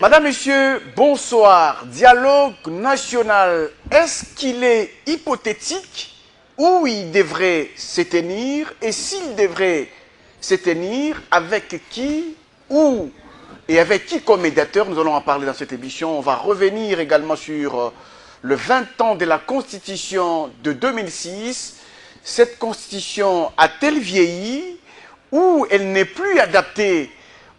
Madame, Monsieur, bonsoir. Dialogue national, est-ce qu'il est hypothétique ou il devrait se tenir? Et s'il devrait se tenir, avec qui, où et avec qui comme médiateur? Nous allons en parler dans cette émission. On va revenir également sur le 20 ans de la Constitution de 2006. Cette Constitution a-t-elle vieilli ou elle n'est plus adaptée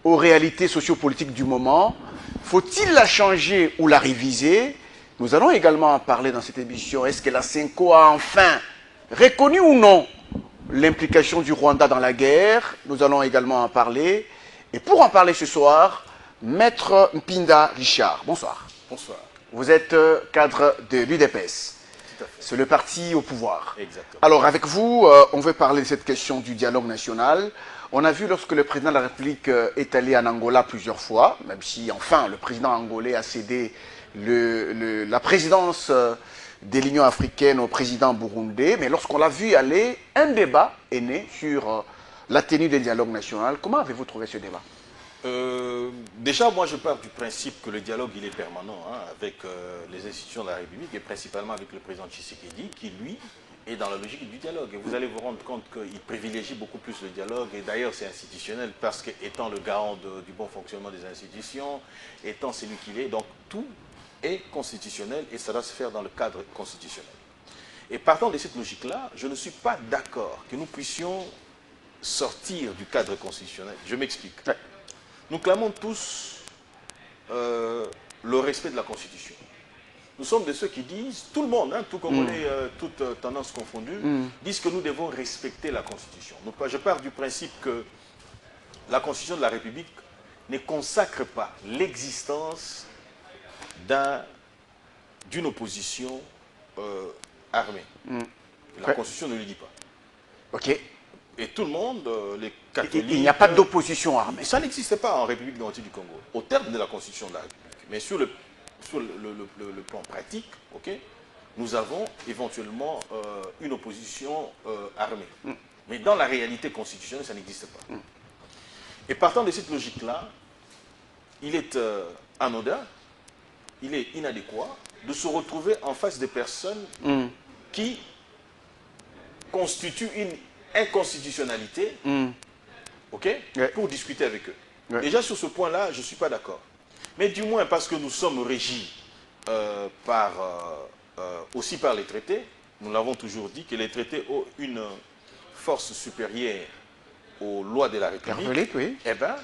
aux réalités sociopolitiques du moment? Faut-il la changer ou la réviser? Nous allons également en parler dans cette émission. Est-ce que la CENCO a enfin reconnu ou non l'implication du Rwanda dans la guerre? Nous allons également en parler. Et pour en parler ce soir, Maître Mpinda Richard. Bonsoir. Bonsoir. Vous êtes cadre de l'UDPS. C'est le parti au pouvoir. Exactement. Alors avec vous, on veut parler de cette question du dialogue national. On a vu lorsque le président de la République est allé en Angola plusieurs fois, même si enfin le président angolais a cédé la présidence de l'Union africaine au président burundais, mais lorsqu'on l'a vu aller, un débat est né sur la tenue des dialogues nationaux. Comment avez-vous trouvé ce débat? Déjà, moi, je pars du principe que le dialogue, il est permanent avec les institutions de la République et principalement avec le président Tshisekedi, qui, lui, est dans la logique du dialogue. Et vous allez vous rendre compte qu'il privilégie beaucoup plus le dialogue. Et d'ailleurs, c'est institutionnel parce qu'étant le garant du bon fonctionnement des institutions, étant celui qu'il est, donc tout est constitutionnel et ça doit se faire dans le cadre constitutionnel. Et partant de cette logique-là, je ne suis pas d'accord que nous puissions sortir du cadre constitutionnel. Je m'explique. Ouais. Nous clamons tous le respect de la Constitution. Nous sommes de ceux qui disent, tout le monde, tout Congolais, toutes tendances confondues, disent que nous devons respecter la Constitution. Je pars du principe que la Constitution de la République ne consacre pas l'existence d'une opposition armée. La Constitution ne le dit pas. Ok. Et tout le monde, les catholiques... Il n'y a pas d'opposition armée. Ça n'existe pas en République démocratique du Congo, au terme de la Constitution de la République. Mais sur le plan pratique, nous avons éventuellement une opposition armée. Mais dans la réalité constitutionnelle, ça n'existe pas. Et partant de cette logique-là, il est anodin, il est inadéquat de se retrouver en face des personnes qui constituent une inconstitutionnalité pour discuter avec eux. Déjà sur ce point-là, je ne suis pas d'accord. Mais du moins parce que nous sommes régis aussi par les traités, nous l'avons toujours dit que les traités ont une force supérieure aux lois de la République. Eh bien,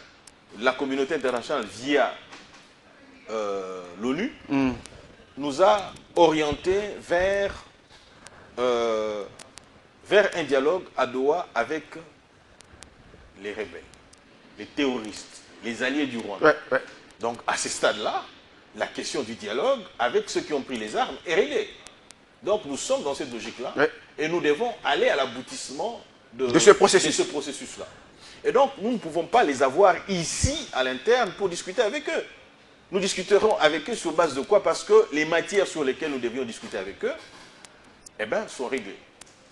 la communauté internationale via l'ONU nous a orientés vers un dialogue à Doha avec les rebelles, les terroristes, les alliés du Rwanda. Donc, à ce stade-là, la question du dialogue avec ceux qui ont pris les armes est réglée. Donc, nous sommes dans cette logique-là et nous devons aller à l'aboutissement de ce processus-là. Et donc, nous ne pouvons pas les avoir ici, à l'interne, pour discuter avec eux. Nous discuterons avec eux sur base de quoi? Parce que les matières sur lesquelles nous devions discuter avec eux, sont réglées.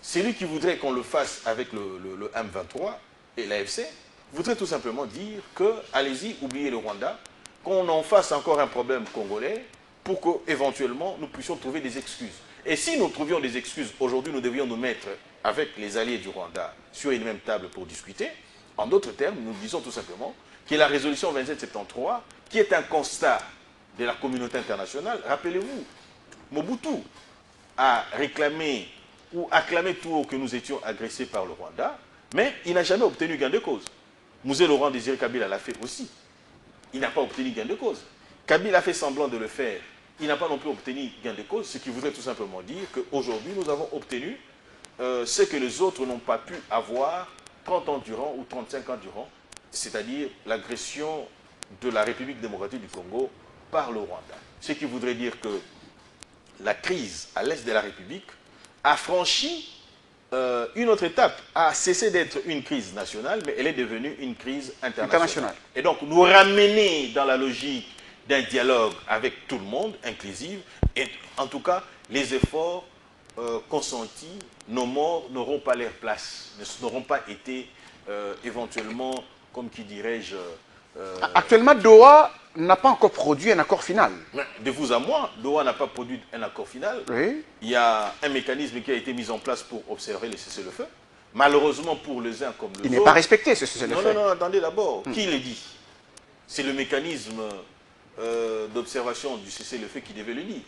Celui qui voudrait qu'on le fasse avec le M23 et l'AFC voudrait tout simplement dire que, allez-y, oubliez le Rwanda, qu'on en fasse encore un problème congolais pour qu'éventuellement nous puissions trouver des excuses. Et si nous trouvions des excuses, aujourd'hui nous devions nous mettre avec les alliés du Rwanda sur une même table pour discuter. En d'autres termes, nous disons tout simplement que la résolution 2773, qui est un constat de la communauté internationale, rappelez-vous, Mobutu a réclamé ou acclamé tout haut que nous étions agressés par le Rwanda, mais il n'a jamais obtenu gain de cause. Mouzé Laurent Désiré Kabila l'a fait aussi. Il n'a pas obtenu gain de cause. Kabila a fait semblant de le faire. Il n'a pas non plus obtenu gain de cause, ce qui voudrait tout simplement dire qu'aujourd'hui, nous avons obtenu ce que les autres n'ont pas pu avoir 30 ans durant ou 35 ans durant, c'est-à-dire l'agression de la République démocratique du Congo par le Rwanda. Ce qui voudrait dire que la crise à l'est de la République a franchi une autre étape, a cessé d'être une crise nationale, mais elle est devenue une crise internationale. Et donc, nous ramener dans la logique d'un dialogue avec tout le monde, inclusive, et en tout cas, les efforts consentis, nos morts n'auront pas leur place, n'auront pas été éventuellement, comme qui dirais-je... Actuellement, Doha n'a pas encore produit un accord final. Mais de vous à moi, Doha n'a pas produit un accord final. Oui. Il y a un mécanisme qui a été mis en place pour observer les cessez-le-feu. Malheureusement pour les uns comme les autres. Il n'est pas respecté, ce cessez-le-feu. Non, attendez d'abord. Qui l'a dit? C'est le mécanisme d'observation du cessez-le-feu qui devait le dire.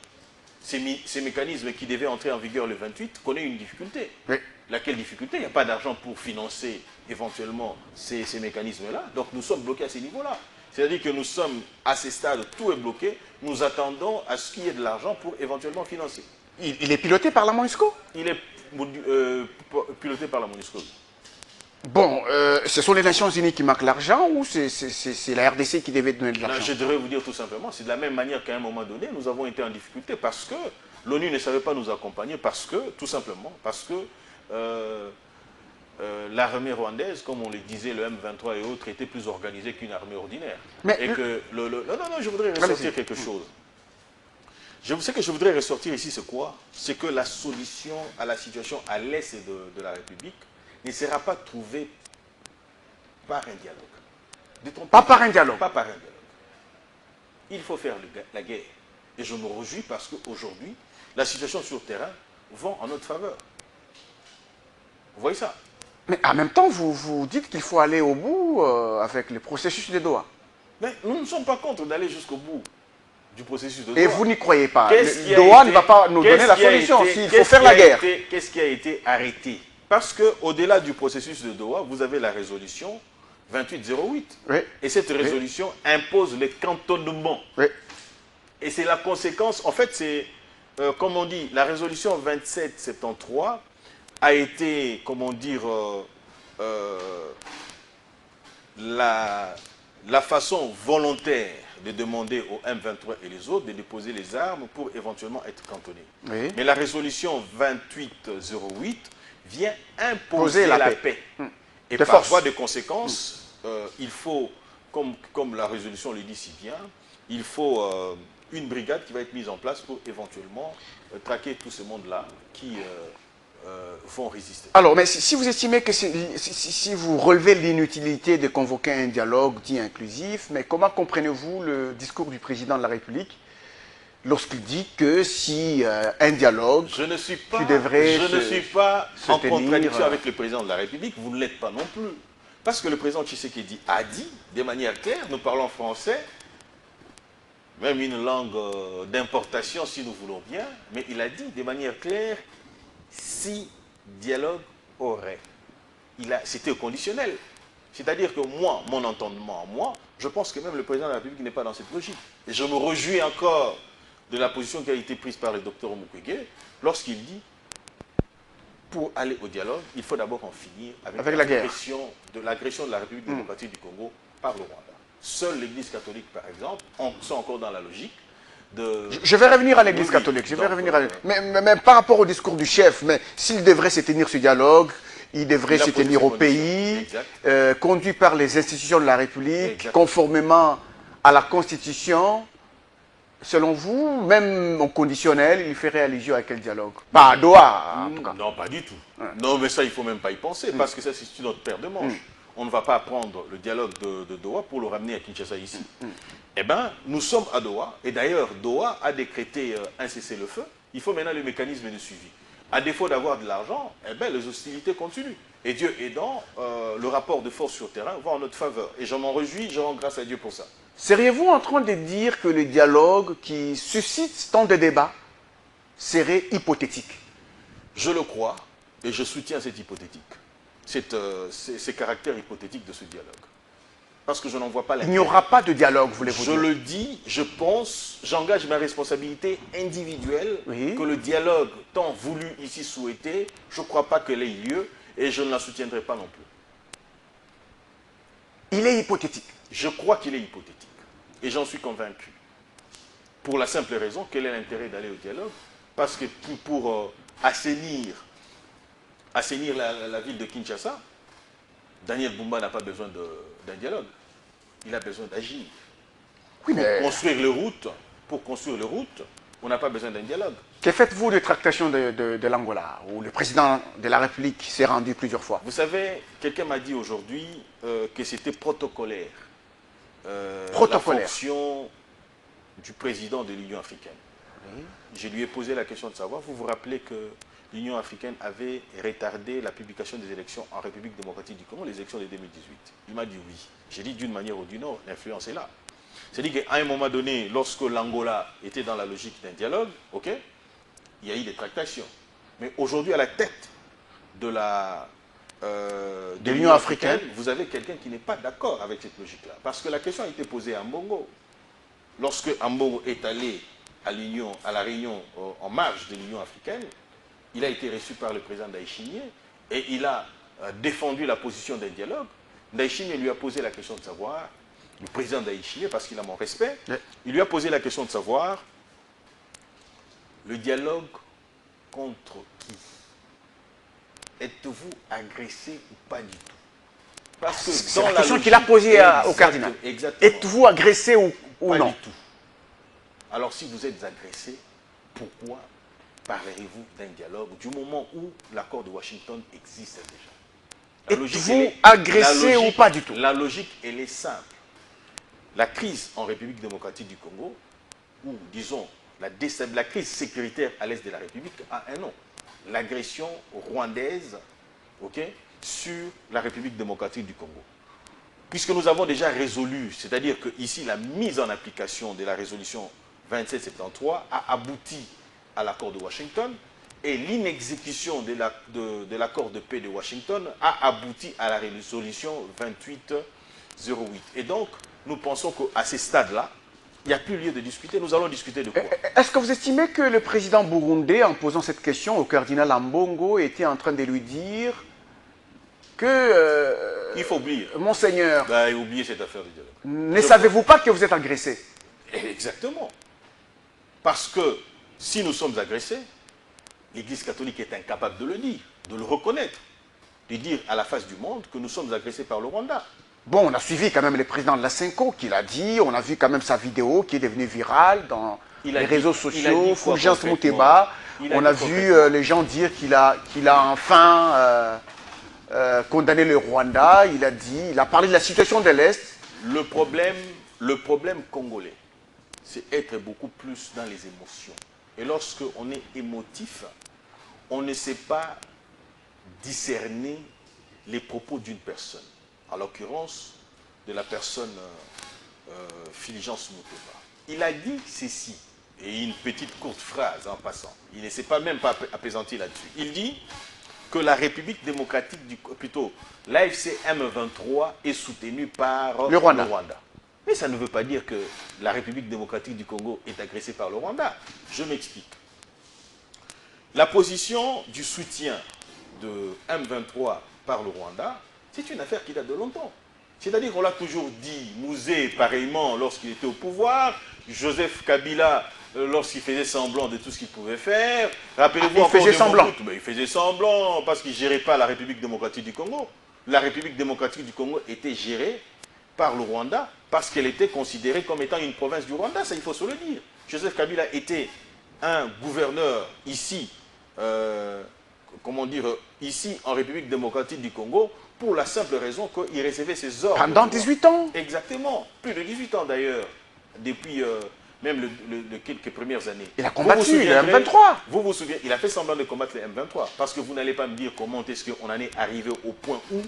Ces mécanismes qui devaient entrer en vigueur le 28 connaissent une difficulté. Oui. Laquelle difficulté? Il n'y a pas d'argent pour financer éventuellement ces mécanismes-là. Donc nous sommes bloqués à ces niveaux-là. C'est-à-dire que nous sommes à ces stades, tout est bloqué. Nous attendons à ce qu'il y ait de l'argent pour éventuellement financer. Il est piloté par la MONUSCO? Il est piloté par la MONUSCO. Bon, ce sont les Nations Unies qui manquent l'argent ou c'est la RDC qui devait donner de l'argent? Je devrais vous dire tout simplement, c'est de la même manière qu'à un moment donné, nous avons été en difficulté parce que l'ONU ne savait pas nous accompagner, parce que, tout simplement, parce que l'armée rwandaise, comme on le disait, le M23 et autres, était plus organisée qu'une armée ordinaire. Mais et que non, je voudrais ressortir quelque chose. Ce que je voudrais ressortir ici, c'est quoi? C'est que la solution à la situation à l'est de la République ne sera pas trouvée par un dialogue. Pas par un dialogue. Pas par un dialogue. Il faut faire la guerre. Et je me réjouis parce qu'aujourd'hui, la situation sur le terrain va en notre faveur. Vous voyez ça? Mais en même temps, vous dites qu'il faut aller au bout avec le processus de Doha. Mais nous ne sommes pas contre d'aller jusqu'au bout du processus de Doha. Et vous n'y croyez pas. Doha ne va pas nous donner la solution. S'il faut faire la guerre. Qu'est-ce qui a été arrêté? Parce qu'au-delà du processus de Doha, vous avez la résolution 2808. Oui. Et cette résolution impose les cantonnements. Oui. Et c'est la conséquence, en fait, c'est, comme on dit, la résolution 2773 a été, comment dire, la façon volontaire de demander au M23 et les autres de déposer les armes pour éventuellement être cantonnés. Oui. Mais la résolution 2808 vient imposer la paix. Et de par force. voie de conséquence, il faut, comme la résolution le dit si bien, il faut une brigade qui va être mise en place pour éventuellement traquer tout ce monde-là qui vont résister. Alors, mais si vous estimez que si vous relevez l'inutilité de convoquer un dialogue dit inclusif, mais comment comprenez-vous le discours du président de la République lorsqu'il dit que si un dialogue, je ne suis pas en contradiction avec le président de la République, vous ne l'êtes pas non plus. Parce que le président Tshisekedi a dit, de manière claire, nous parlons français, même une langue d'importation si nous voulons bien, mais il a dit de manière claire, si dialogue aurait. C'était conditionnel. C'est-à-dire que moi, mon entendement, je pense que même le président de la République n'est pas dans cette logique. Et je me réjouis encore de la position qui a été prise par le docteur Mukwege lorsqu'il dit, pour aller au dialogue, il faut d'abord en finir avec l'agression de la République démocratique du Congo par le Rwanda. Seule l'Église catholique, par exemple, sont encore dans la logique de... Je vais revenir à l'Église catholique. Mais par rapport au discours du chef, mais s'il devrait se tenir ce dialogue, il devrait se tenir au pays, conduit par les institutions de la République, conformément à la Constitution. Selon vous, même en conditionnel, il ferait allusion à quel dialogue? Pas à Doha, en tout cas. Non, pas du tout. Non, mais ça, il ne faut même pas y penser, parce que ça, c'est notre paire de manches. On ne va pas prendre le dialogue de Doha pour le ramener à Kinshasa ici. Eh bien, nous sommes à Doha, et d'ailleurs, Doha a décrété un cessez-le-feu. Il faut maintenant le mécanisme de suivi. À défaut d'avoir de l'argent, eh bien, les hostilités continuent. Et Dieu aidant, le rapport de force sur terrain va en notre faveur. Et je m'en réjouis, je rends grâce à Dieu pour ça. Seriez-vous en train de dire que le dialogue qui suscite tant de débats serait hypothétique? Je le crois, et je soutiens cette hypothétique. Ces caractères hypothétiques de ce dialogue. Parce que je n'en vois pas l'intérêt. Il n'y aura pas de dialogue, voulez-vous dire? Je le dis, je pense, j'engage ma responsabilité individuelle, que le dialogue tant voulu ici souhaité, je ne crois pas qu'elle ait lieu, et je ne la soutiendrai pas non plus. Il est hypothétique. Je crois qu'il est hypothétique. Et j'en suis convaincu. Pour la simple raison, quel est l'intérêt d'aller au dialogue? Parce que pour assainir la ville de Kinshasa, Daniel Bumba n'a pas besoin d'un dialogue. Il a besoin d'agir. Oui, pour construire les routes, on n'a pas besoin d'un dialogue. Que faites-vous de tractation de l'Angola, où le président de la République s'est rendu plusieurs fois? Vous savez, quelqu'un m'a dit aujourd'hui que c'était protocolaire la fonction du président de l'Union africaine. Je lui ai posé la question de savoir, vous vous rappelez que l'Union africaine avait retardé la publication des élections en République démocratique du Congo, les élections de 2018. Il m'a dit oui. J'ai dit d'une manière ou d'une autre, l'influence est là. C'est-à-dire qu'à un moment donné, lorsque l'Angola était dans la logique d'un dialogue, ok, il y a eu des tractations. Mais aujourd'hui, à la tête de l'Union africaine, vous avez quelqu'un qui n'est pas d'accord avec cette logique-là. Parce que la question a été posée à Mbongo. Lorsque Mbongo est allé à la réunion en marge de l'Union africaine, il a été reçu par le président Ndayishimiye et il a défendu la position d'un dialogue. Ndayishimiye lui a posé la question de savoir, le président Ndayishimiye, parce qu'il a mon respect, il lui a posé la question de savoir le dialogue contre qui? Êtes-vous agressé ou pas du tout? Parce que c'est la question qu'il a posée au cardinal. Êtes-vous agressé ou pas non? Du tout. Alors si vous êtes agressé, pourquoi parlerez-vous d'un dialogue du moment où l'accord de Washington existe déjà? Êtes-vous agressé ou pas du tout? La logique, elle est simple. La crise en République démocratique du Congo, ou disons la crise sécuritaire à l'est de la République, a un nom. L'agression rwandaise, ok, sur la République démocratique du Congo. Puisque nous avons déjà résolu, c'est-à-dire que ici la mise en application de la résolution 2773 a abouti à l'accord de Washington et l'inexécution de l'accord de paix de Washington a abouti à la résolution 2808. Et donc, nous pensons qu'à ces stades-là, il n'y a plus lieu de discuter. Nous allons discuter de quoi? Est-ce que vous estimez que le président burundais, en posant cette question au cardinal Ambongo, était en train de lui dire que... il faut oublier. Monseigneur, oubliez cette affaire du dialogue. Ne savez-vous pas que vous êtes agressé? Exactement. Parce que si nous sommes agressés, l'Église catholique est incapable de le dire, de le reconnaître, de dire à la face du monde que nous sommes agressés par le Rwanda. Bon, on a suivi quand même le président de la Cinco qui l'a dit, on a vu quand même sa vidéo qui est devenue virale dans les réseaux sociaux, Fulgence Muteba. On a vu les gens dire qu'il a enfin condamné le Rwanda, il a parlé de la situation de l'Est. Le problème congolais, c'est être beaucoup plus dans les émotions. Et lorsque on est émotif, on ne sait pas discerner les propos d'une personne. En l'occurrence, de la personne Fulgence Muteba. Il a dit ceci, et une petite courte phrase en passant. Il ne s'est pas même pas apaisanti là-dessus. Il dit que la République démocratique plutôt l'AFC M23 est soutenue par le Rwanda. Mais ça ne veut pas dire que la République démocratique du Congo est agressée par le Rwanda. Je m'explique. La position du soutien de M23 par le Rwanda, c'est une affaire qui date de longtemps. C'est-à-dire qu'on l'a toujours dit, Mouzé, pareillement, lorsqu'il était au pouvoir, Joseph Kabila, lorsqu'il faisait semblant de tout ce qu'il pouvait faire. Rappelez-vous encore de Mobutu. Il faisait semblant parce qu'il ne gérait pas la République démocratique du Congo. La République démocratique du Congo était gérée par le Rwanda parce qu'elle était considérée comme étant une province du Rwanda, ça il faut se le dire. Joseph Kabila était un gouverneur ici, ici en République démocratique du Congo, pour la simple raison qu'il recevait ses ordres. Pendant 18 ans. Exactement, plus de 18 ans d'ailleurs, depuis même les quelques premières années. Il a combattu le M23. Vous vous souvenez, il a fait semblant de combattre le M23, parce que vous n'allez pas me dire comment est-ce qu'on en est arrivé au point où,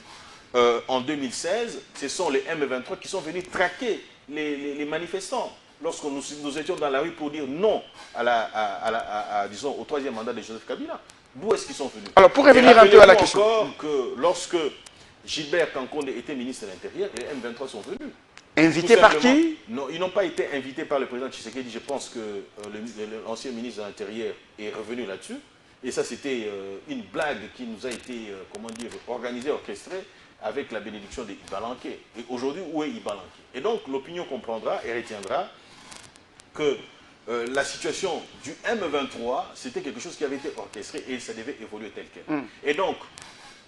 en 2016, ce sont les M23 qui sont venus traquer les manifestants. Lorsque nous étions dans la rue pour dire non disons, au troisième mandat de Joseph Kabila. D'où est-ce qu'ils sont venus? Alors, pour revenir un peu à la question. Encore que lorsque Gilbert Kankonde était ministre de l'Intérieur, les M23 sont venus. Invités par qui? Non, ils n'ont pas été invités par le président Tshisekedi. Je pense que l'ancien ministre de l'Intérieur est revenu là-dessus. Et ça, c'était une blague qui nous a été, organisée, orchestrée avec la bénédiction d'Ibalanké. Et aujourd'hui, où est Ibalanké? Et donc, l'opinion comprendra et retiendra que la situation du M23, c'était quelque chose qui avait été orchestré et ça devait évoluer tel quel. Et donc,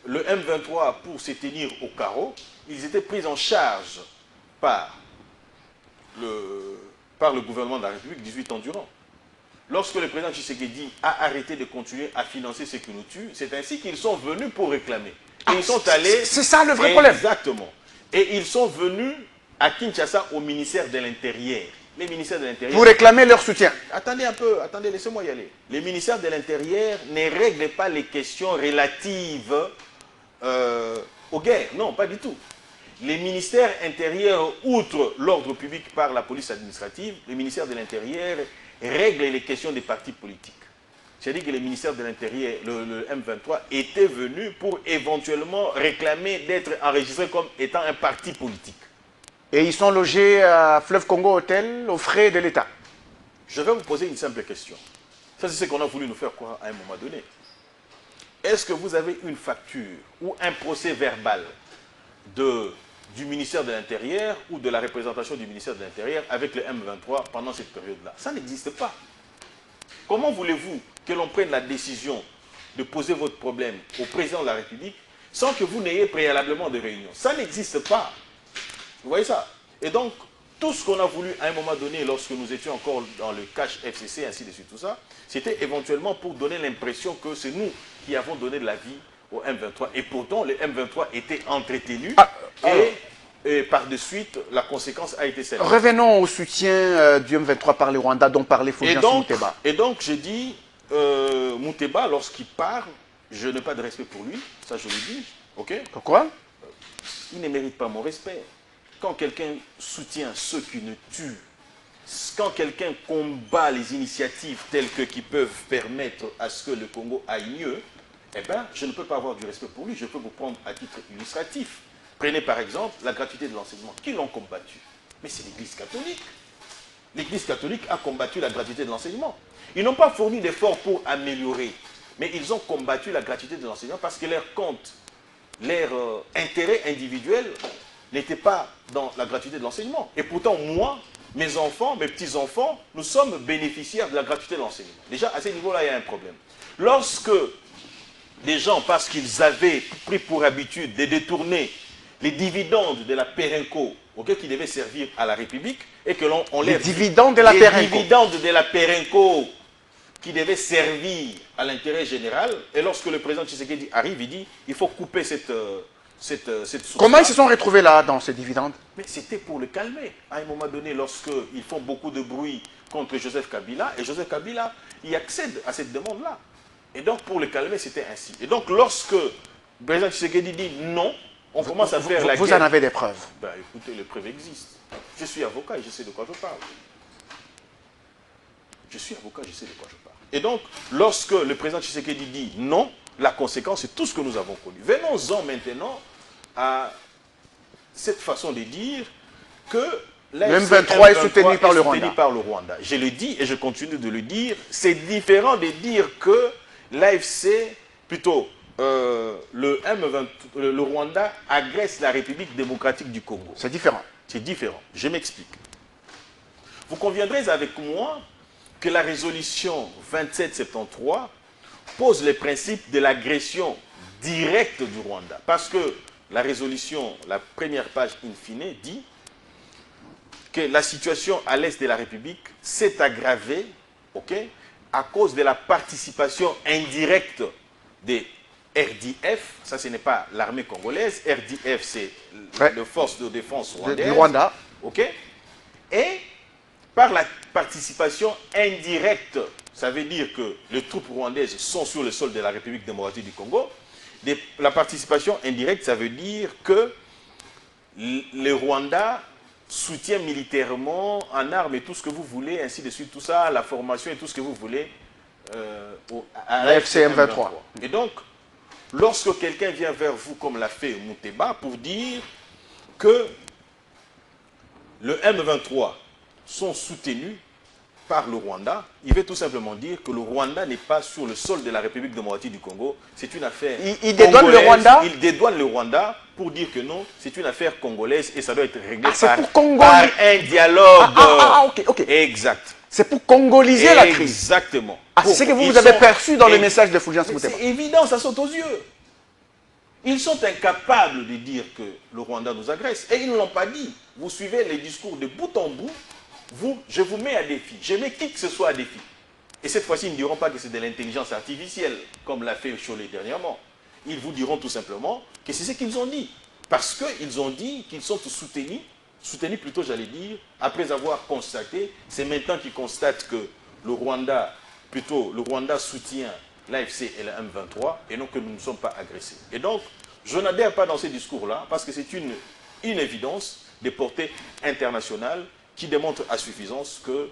le M23, pour se tenir au carreau, ils étaient pris en charge par le gouvernement de la République 18 ans durant. Lorsque le président Tshisekedi a arrêté de continuer à financer ce qui nous tue, c'est ainsi qu'ils sont venus pour réclamer. Et ils sont allés... C'est ça le vrai problème. Exactement. Et ils sont venus à Kinshasa au ministère de l'Intérieur. Les ministères de l'Intérieur... Pour réclamer leur soutien. Attendez un peu, attendez, laissez-moi y aller. Les ministères de l'Intérieur ne règlent pas les questions relatives aux guerres. Non, pas du tout. Les ministères intérieurs, outre l'ordre public par la police administrative, les ministères de l'Intérieur règlent les questions des partis politiques. C'est-à-dire que les ministères de l'Intérieur, le M23, étaient venus pour éventuellement réclamer d'être enregistrés comme étant un parti politique. Et ils sont logés à Fleuve Congo Hôtel aux frais de l'État. Je vais vous poser une simple question. Ça, c'est ce qu'on a voulu nous faire croire à un moment donné. Est-ce que vous avez une facture ou un procès verbal du ministère de l'Intérieur ou de la représentation du ministère de l'Intérieur avec le M23 pendant cette période-là? Ça n'existe pas. Comment voulez-vous que l'on prenne la décision de poser votre problème au président de la République sans que vous n'ayez préalablement de réunion? Ça n'existe pas. Vous voyez ça? Et donc, tout ce qu'on a voulu à un moment donné, lorsque nous étions encore dans le cash FCC, ainsi de suite, tout ça, c'était éventuellement pour donner l'impression que c'est nous qui avons donné de la vie au M23. Et pourtant, le M23 était entretenu et par de suite, la conséquence a été celle-là. Revenons au soutien du M23 par le Rwanda dont parlait Fulgence Muteba. Et donc, je dis, Muteba, lorsqu'il parle, je n'ai pas de respect pour lui, ça je le dis, ok? Pourquoi? Il ne mérite pas mon respect. Quand quelqu'un soutient ceux qui ne tuent, quand quelqu'un combat les initiatives telles que qui peuvent permettre à ce que le Congo aille mieux, eh bien, je ne peux pas avoir du respect pour lui. Je peux vous prendre à titre illustratif. Prenez par exemple la gratuité de l'enseignement. Qui l'ont combattu? Mais c'est l'Église catholique. L'Église catholique a combattu la gratuité de l'enseignement. Ils n'ont pas fourni d'efforts pour améliorer, mais ils ont combattu la gratuité de l'enseignement parce que leur compte, leur intérêt individuel n'était pas dans la gratuité de l'enseignement. Et pourtant, moi, mes enfants, mes petits-enfants, nous sommes bénéficiaires de la gratuité de l'enseignement. Déjà, à ce niveau-là, il y a un problème. Lorsque les gens, parce qu'ils avaient pris pour habitude de détourner les dividendes de la Perenco, qui devaient servir à la République, et que l'on les dividendes de la Perenco. Les dividendes de la Perenco qui devaient servir à l'intérêt général, et lorsque le président Tshisekedi arrive, il dit il faut couper cette source. Comment ils se sont retrouvés là, dans ces dividendes? Mais c'était pour le calmer. À un moment donné, lorsqu'ils font beaucoup de bruit contre Joseph Kabila, et Joseph Kabila, il accède à cette demande-là. Et donc, pour le calmer, c'était ainsi. Et donc, lorsque le président Tshisekedi dit non, on commence à faire la guerre. Vous en avez des preuves? Ben, écoutez, les preuves existent. Je suis avocat et je sais de quoi je parle. Je suis avocat, je sais de quoi je parle. Et donc, lorsque le président Tshisekedi dit non, la conséquence, c'est tout ce que nous avons connu. Venons-en maintenant à cette façon de dire que le M23 est soutenu par le Rwanda. Je le dis et je continue de le dire. C'est différent de dire que l'AFC, plutôt le Rwanda agresse la République démocratique du Congo. C'est différent. C'est différent. Je m'explique. Vous conviendrez avec moi que la résolution 2773 pose les principes de l'agression directe du Rwanda. Parce que la résolution, la première page in fine, dit que la situation à l'est de la République s'est aggravée, à cause de la participation indirecte des RDF, ça ce n'est pas l'armée congolaise, RDF c'est les forces de défense rwandaises, du Rwanda, et par la participation indirecte, ça veut dire que les troupes rwandaises sont sur le sol de la République démocratique du Congo. La participation indirecte, ça veut dire que le Rwanda soutient militairement, en armes et tout ce que vous voulez, ainsi de suite, tout ça, la formation et tout ce que vous voulez à la FCM23. Et donc, lorsque quelqu'un vient vers vous, comme l'a fait Muteba, pour dire que le M23 sont soutenus par le Rwanda, il veut tout simplement dire que le Rwanda n'est pas sur le sol de la République démocratique du Congo. C'est une affaire il dédouane le Rwanda. Il dédouane le Rwanda pour dire que non, c'est une affaire congolaise et ça doit être réglé par un dialogue. Ok. Exact. C'est pour congoliser la crise. Exactement. C'est ce que vous avez perçu dans le message de Fulgence Muteba. C'est évident, ça saute aux yeux. Ils sont incapables de dire que le Rwanda nous agresse. Et ils ne l'ont pas dit. Vous suivez les discours de bout en bout. Je vous mets à défi. Je mets qui que ce soit à défi. Et cette fois-ci, ils ne diront pas que c'est de l'intelligence artificielle, comme l'a fait Cholet dernièrement. Ils vous diront tout simplement que c'est ce qu'ils ont dit. Parce qu'ils ont dit qu'ils sont soutenus soutenu plutôt, j'allais dire, après avoir constaté, c'est maintenant qu'ils constatent que le Rwanda soutient l'AFC et la M23 et non que nous ne sommes pas agressés. Et donc, je n'adhère pas dans ces discours-là parce que c'est une évidence de portée internationale qui démontre à suffisance que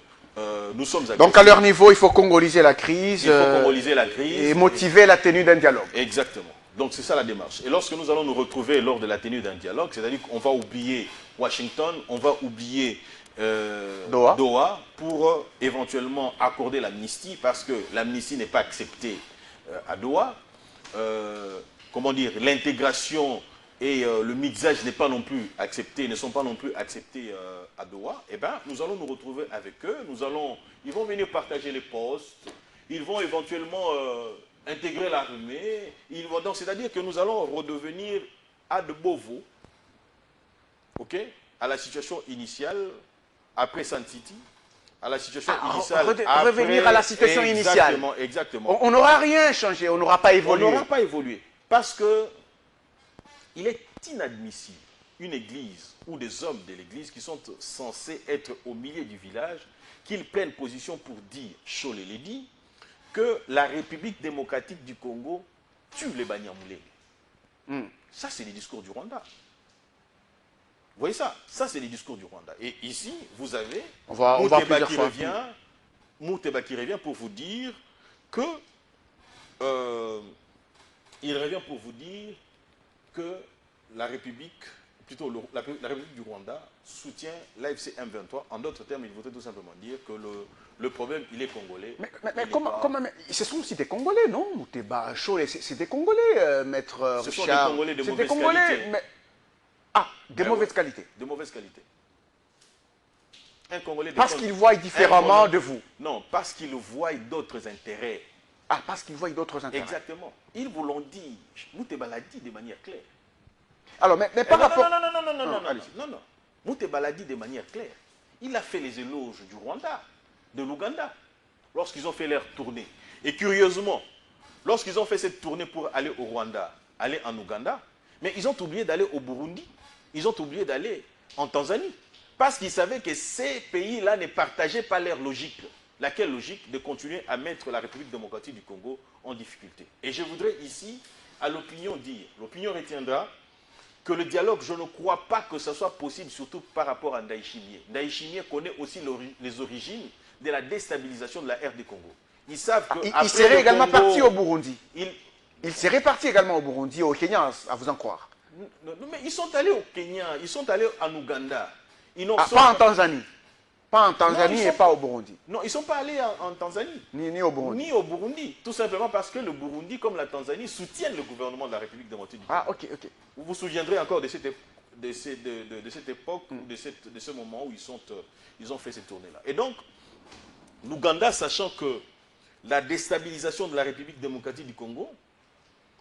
nous sommes agressés. Donc à leur niveau, il faut congoliser la crise, et motiver la tenue d'un dialogue. Exactement. Donc c'est ça la démarche. Et lorsque nous allons nous retrouver lors de la tenue d'un dialogue, c'est-à-dire qu'on va oublier Washington, on va oublier Doha pour éventuellement accorder l'amnistie, parce que l'amnistie n'est pas acceptée à Doha. Comment dire, l'intégration et le mixage n'est pas non plus accepté, ne sont pas non plus acceptés à Doha. Eh bien, nous allons nous retrouver avec eux. Ils vont venir partager les postes. Ils vont éventuellement intégrer l'armée. Donc, c'est-à-dire que nous allons redevenir à de beaux veaux, ok, à la situation initiale après Sun City, à la situation initiale. Revenir à la situation initiale. Exactement. On n'aura rien changé, on n'aura pas évolué. On n'aura pas évolué. Parce que il est inadmissible, une église ou des hommes de l'église qui sont censés être au milieu du village, qu'ils prennent position pour dire, Cholet l'a dit, que la République démocratique du Congo tue les Banyamulenge. Ça, c'est les discours du Rwanda. Vous voyez ça? Ça, c'est les discours du Rwanda. Et ici, vous avez Mouteba qui revient pour vous dire que la République, la République du Rwanda soutient l'AFC M23. En d'autres termes, il voudrait tout simplement dire que le problème, il est congolais. Mais ce sont aussi des Congolais, non? Mouteba, Cholet, c'est des Congolais, maître Richard. Ce sont des Congolais de mauvaise qualité. De mauvaise qualité. De mauvaise qualité. Un Congolais parce qu'ils voient différemment de vous. Non, parce qu'ils voient d'autres intérêts. Ah, parce qu'ils voient d'autres intérêts. Exactement. Ils vous l'ont dit. Mouteba l'a dit de manière claire. Alors, mais par rapport... Non. Mouteba l'a dit de manière claire. Il a fait les éloges du Rwanda, de l'Ouganda, lorsqu'ils ont fait leur tournée. Et curieusement, lorsqu'ils ont fait cette tournée pour aller au Rwanda, aller en Ouganda, mais ils ont oublié d'aller au Burundi, ils ont oublié d'aller en Tanzanie, parce qu'ils savaient que ces pays-là ne partageaient pas leur logique. Laquelle logique? De continuer à mettre la République démocratique du Congo en difficulté. Et je voudrais ici, à l'opinion dire, l'opinion retiendra que le dialogue, je ne crois pas que ce soit possible, surtout par rapport à Ndayishimiye. Ndayishimiye connaît aussi les origines de la déstabilisation de la RD Congo. Ils savent que il serait également parti au Burundi. Il serait parti également au Burundi, au Kenya, à vous en croire. Non, mais ils sont allés au Kenya, ils sont allés en Ouganda. Pas en Tanzanie. Pas en Tanzanie et pas au Burundi. Non, ils ne sont pas allés en Tanzanie. Ni au Burundi. Ni au Burundi. Tout simplement parce que le Burundi, comme la Tanzanie, soutiennent le gouvernement de la République démocratique du Congo. Ah, ok. Vous vous souviendrez encore de cette époque, de ce moment où ils ont fait cette tournée-là. Et donc, l'Ouganda, sachant que la déstabilisation de la République démocratique du Congo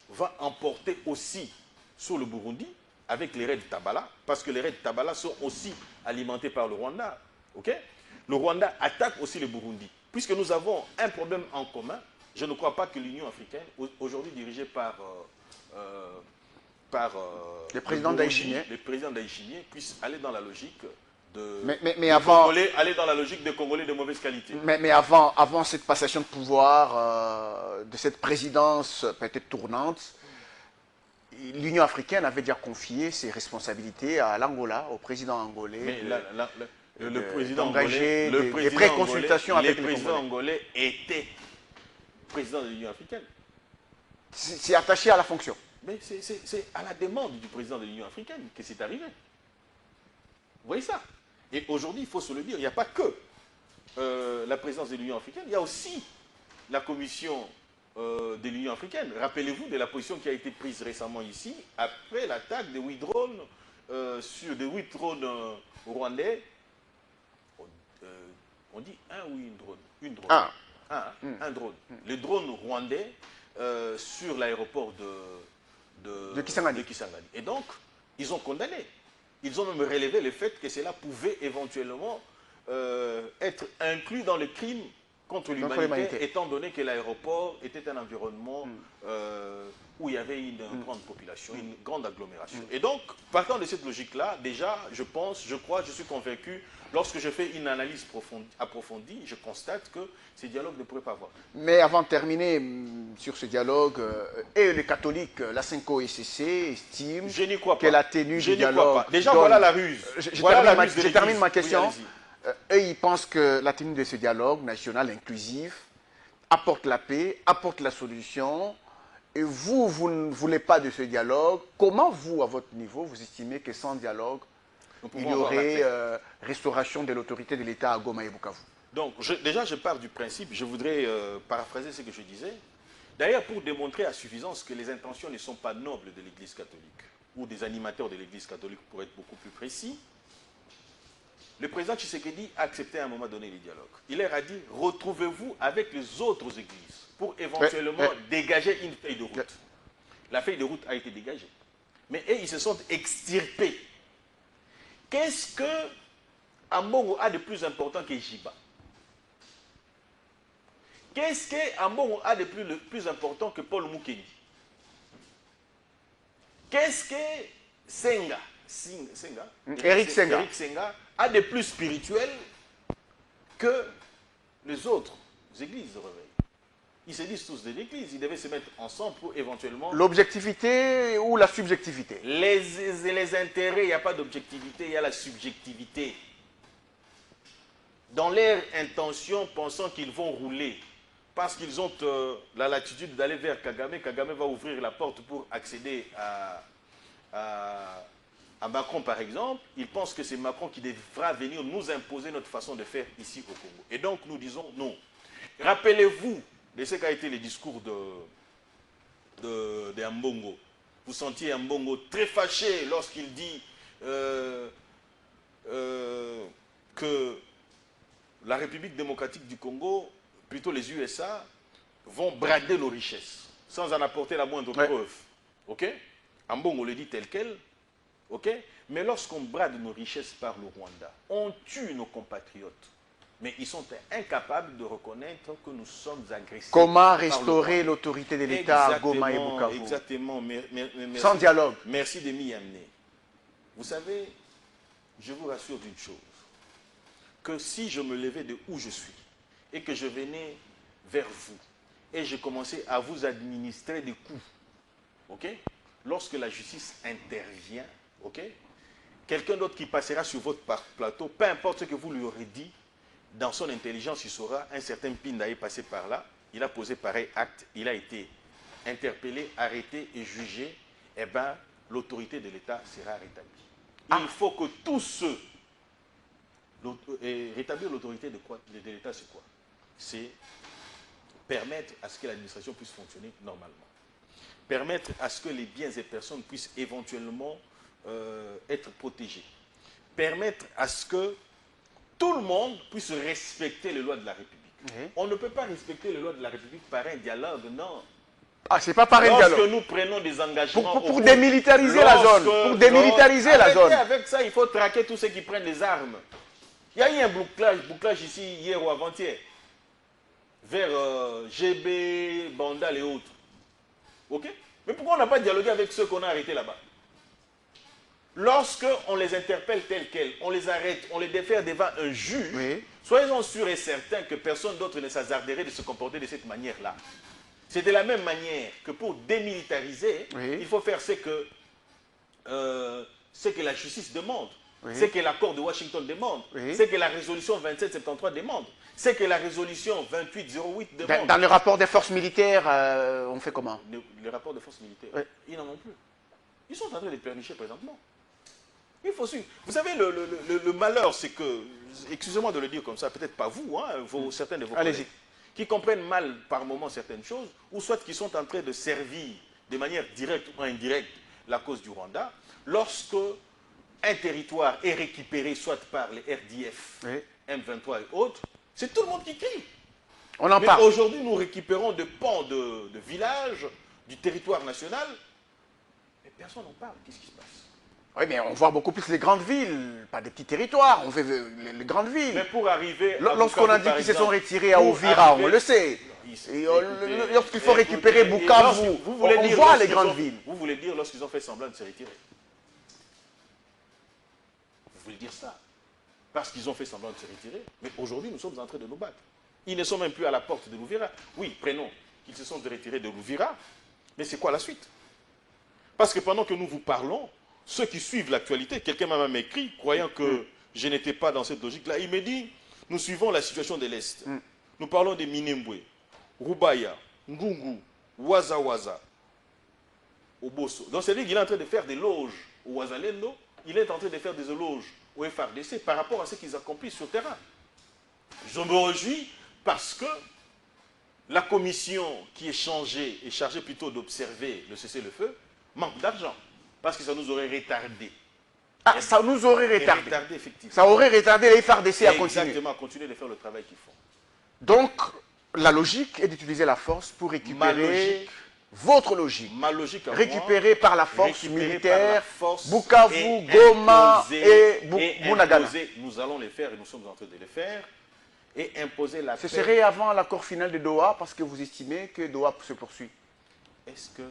va emporter aussi sur le Burundi, avec les raids Tabala, parce que les raids Tabala sont aussi alimentés par le Rwanda. Okay? Le Rwanda attaque aussi le Burundi. Puisque nous avons un problème en commun, je ne crois pas que l'Union africaine, aujourd'hui dirigée par le président Ndayishimiye, puisse aller dans la logique aller dans la logique des Congolais de mauvaise qualité. Mais avant cette passation de pouvoir, de cette présidence peut-être tournante, l'Union africaine avait déjà confié ses responsabilités à l'Angola, au président angolais. Mais le président angolais, des pré-consultations avec le président angolais était président de l'Union africaine. C'est attaché à la fonction. Mais c'est à la demande du président de l'Union africaine que c'est arrivé. Vous voyez ça? Et aujourd'hui, il faut se le dire, il n'y a pas que la présidence de l'Union africaine, il y a aussi la commission de l'Union africaine. Rappelez-vous de la position qui a été prise récemment ici, après l'attaque des 8 drones sur des 8 drones rwandais. On dit un ou une drone? Une drone. Un drone. Les drones rwandais sur l'aéroport de Kisangani. Et donc, ils ont condamné. Ils ont même relevé le fait que cela pouvait éventuellement être inclus dans le crime contre l'humanité, étant donné que l'aéroport était un environnement où il y avait une grande population, une grande agglomération. Et donc, partant de cette logique-là, déjà, je pense, je crois, je suis convaincu, lorsque je fais une analyse approfondie, je constate que ces dialogues ne pourraient pas avoir. Mais avant de terminer sur ce dialogue, et les catholiques, la 5OECC estime que la tenue du dialogue... Déjà, voilà la ruse. Je termine ma question. Eux, ils pensent que la tenue de ce dialogue national inclusif apporte la paix, apporte la solution. Et vous, vous ne voulez pas de ce dialogue. Comment vous, à votre niveau, vous estimez que sans dialogue, il y aurait restauration de l'autorité de l'État à Goma et Bukavu? Donc, déjà, je pars du principe, je voudrais paraphraser ce que je disais. D'ailleurs, pour démontrer à suffisance que les intentions ne sont pas nobles de l'Église catholique, ou des animateurs de l'Église catholique, pour être beaucoup plus précis, le président Tshisekedi a accepté à un moment donné les dialogues. Il leur a dit, retrouvez-vous avec les autres églises pour éventuellement dégager une feuille de route. La feuille de route a été dégagée. Mais eux, ils se sont extirpés. Qu'est-ce que Ambongo a de plus important que Jiba? Qu'est-ce que Ambongo a de plus important que Paul Mukeni? Qu'est-ce que Eric Senga a de plus spirituel que les autres églises de réveil? Ils se disent tous de l'église, ils devaient se mettre ensemble pour éventuellement... L'objectivité ou la subjectivité? Les intérêts, il n'y a pas d'objectivité, il y a la subjectivité. Dans leur intention, pensant qu'ils vont rouler, parce qu'ils ont la latitude d'aller vers Kagame, Kagame va ouvrir la porte pour accéder à Macron, par exemple. Ils pensent que c'est Macron qui devra venir nous imposer notre façon de faire ici au Congo. Et donc, nous disons non. Rappelez-vous de ce qu'a été le discours de Ambongo. Vous sentiez Ambongo très fâché lorsqu'il dit que la République démocratique du Congo, plutôt les USA, vont brader nos richesses, sans en apporter la moindre preuve. Ok? Ambongo le dit tel quel. Ok? Mais lorsqu'on brade nos richesses par le Rwanda, on tue nos compatriotes. Mais ils sont incapables de reconnaître que nous sommes agressés. Comment restaurer l'autorité de l'État à Goma et Bukavu? Exactement. Sans dialogue. Merci de m'y amener. Vous savez, je vous rassure d'une chose, que si je me levais de où je suis et que je venais vers vous et je commençais à vous administrer des coups, ok? Lorsque la justice intervient, ok? Quelqu'un d'autre qui passera sur votre plateau, peu importe ce que vous lui aurez dit, dans son intelligence, il saura, un certain Pinda est passé par là, il a posé pareil acte, il a été interpellé, arrêté et jugé, eh bien, l'autorité de l'État sera rétablie. Il faut que tous ceux... rétablir l'autorité de l'État, c'est quoi? C'est permettre à ce que l'administration puisse fonctionner normalement. Permettre à ce que les biens et personnes puissent éventuellement être protégés. Permettre à ce que tout le monde puisse respecter les lois de la République. On ne peut pas respecter les lois de la République par un dialogue, non. Ah, c'est pas par un dialogue. Lorsque nous prenons des engagements... Pour démilitariser la zone. Pour démilitariser la zone. Avec ça, il faut traquer tous ceux qui prennent les armes. Il y a eu un bouclage ici, hier ou avant-hier, vers GB, Bandal et autres. Ok? Mais pourquoi on n'a pas dialogué avec ceux qu'on a arrêtés là-bas? Lorsqu'on les interpelle tels quels, on les arrête, on les défère devant un juge, soyez-en sûrs et certains que personne d'autre ne s'hasarderait de se comporter de cette manière-là. C'est de la même manière que pour démilitariser, il faut faire ce que la justice demande, ce que l'accord de Washington demande, ce que la résolution 2773 demande, ce que la résolution 2808 demande. Dans le rapport des forces militaires, on fait comment? Le rapport des forces militaires, ils n'en ont plus. Ils sont en train de pernicher présentement. Il faut suivre. Vous savez, le malheur, c'est que, excusez-moi de le dire comme ça, peut-être pas vous, hein, certains de vos collègues, qui comprennent mal par moments certaines choses, ou soit qui sont en train de servir de manière directe ou indirecte la cause du Rwanda, lorsque un territoire est récupéré soit par les RDF, M23 et autres, c'est tout le monde qui crie. On en parle. Mais aujourd'hui, nous récupérons des pans de villages, du territoire national, mais personne n'en parle. Qu'est-ce qui se passe? Oui, mais on voit beaucoup plus les grandes villes, pas des petits territoires, on fait les grandes villes. Mais pour arriver... Lorsqu'on a dit qu'ils se sont retirés à Ouvira, on le sait. Lorsqu'il faut récupérer Bukavu, on voit les grandes villes. Vous voulez dire lorsqu'ils ont fait semblant de se retirer? Vous voulez dire ça? Parce qu'ils ont fait semblant de se retirer. Mais aujourd'hui, nous sommes en train de nous battre. Ils ne sont même plus à la porte de l'Ouvira. Oui, prenons qu'ils se sont retirés de l'Ouvira. Mais c'est quoi la suite? Parce que pendant que nous vous parlons, ceux qui suivent l'actualité, quelqu'un m'a même écrit, croyant que je n'étais pas dans cette logique-là, il me dit, nous suivons la situation de l'Est. Nous parlons des Minembwe, Rubaya, Ngungu, Waza Waza, Oboso. Donc c'est-à-dire qu'il est en train de faire des loges au Wazalendo, il est en train de faire des éloges au FRDC par rapport à ce qu'ils accomplissent sur le terrain. Je me réjouis parce que la commission qui est chargée plutôt d'observer le cessez-le-feu, manque d'argent. Parce que ça nous aurait retardé. Ah, ça nous aurait retardé. Effectivement. Ça aurait retardé les FARDC à continuer. Exactement, à continuer de faire le travail qu'ils font. Donc, la logique est d'utiliser la force pour récupérer votre logique. Ma logique récupérée par la force militaire, Bukavu, Goma et Bunagana. Nous allons les faire et nous sommes en train de les faire. Et imposer la paix. Ce serait avant l'accord final de Doha parce que vous estimez que Doha se poursuit. Est-ce que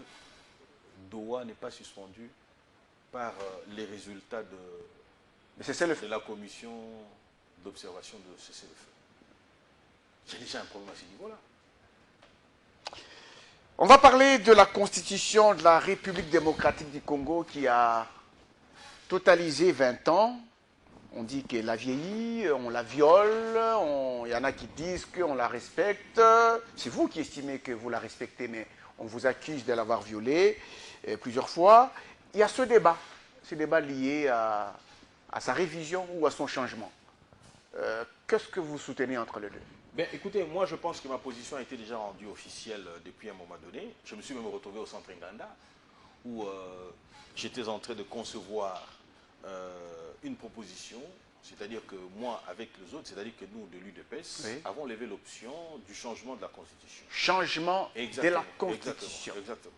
Doha n'est pas suspendu par les résultats de la commission d'observation de cessez-le-feu? J'ai déjà un problème à ce niveau-là. On va parler de la constitution de la République démocratique du Congo qui a totalisé 20 ans. On dit qu'elle a vieilli, on la viole, il y en a qui disent qu'on la respecte. C'est vous qui estimez que vous la respectez, mais on vous accuse de l'avoir violée plusieurs fois. Il y a ce débat lié à sa révision ou à son changement. Qu'est-ce que vous soutenez entre les deux? Bien, écoutez, moi je pense que ma position a été déjà rendue officielle depuis un moment donné. Je me suis même retrouvé au centre Nganda où j'étais en train de concevoir une proposition, c'est-à-dire que moi avec les autres, c'est-à-dire que nous de l'UDPS, avons levé l'option du changement de la Constitution. Changement de la Constitution. Exactement.